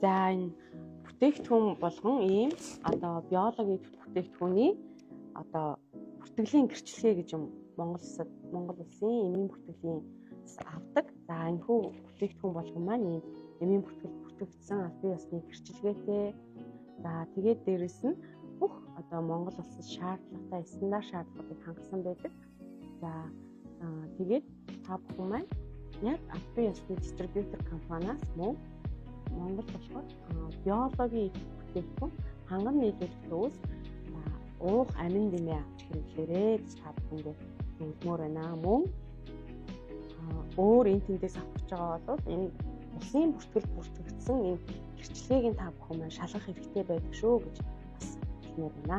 За энэ бүтээгдэхүүн болгон ийм одоо биологийн бүтээгдэхүүний одоо бүртгэлийн гэрчлэгээ гэж юм Монгол улсын эмийн бүртгэлийн авдаг. За энэ хүү бүтээгдэхүүн болгон маань ийм эмийн бүртгэгдсэн аль бие усны гэрчлэгээтэй. За тэгээд дээрэс нь бүх одоо Монгол улсад шаардлагатай стандарт шаардлагуудыг хангасан байдаг. За тэгээд та бүхэн маань яг аль бие усны дистрибьютор компаниас мөн Монгол болохоор биологийн бүтээгдэхүүн ханган нийлүүлэх төвөөс уух амин дэмээ авч хэрэглээрэй гэж та бүхэндээ зөвлөмөр байна. Мөн өөр энэ тэндээс авах гэж байгаа бол энэ улсын бүртгэгдсэн энэ гэрчлэгийг та бүхэн маань шалгах хэрэгтэй байдаг шүү гэж бас хэлмээр байна.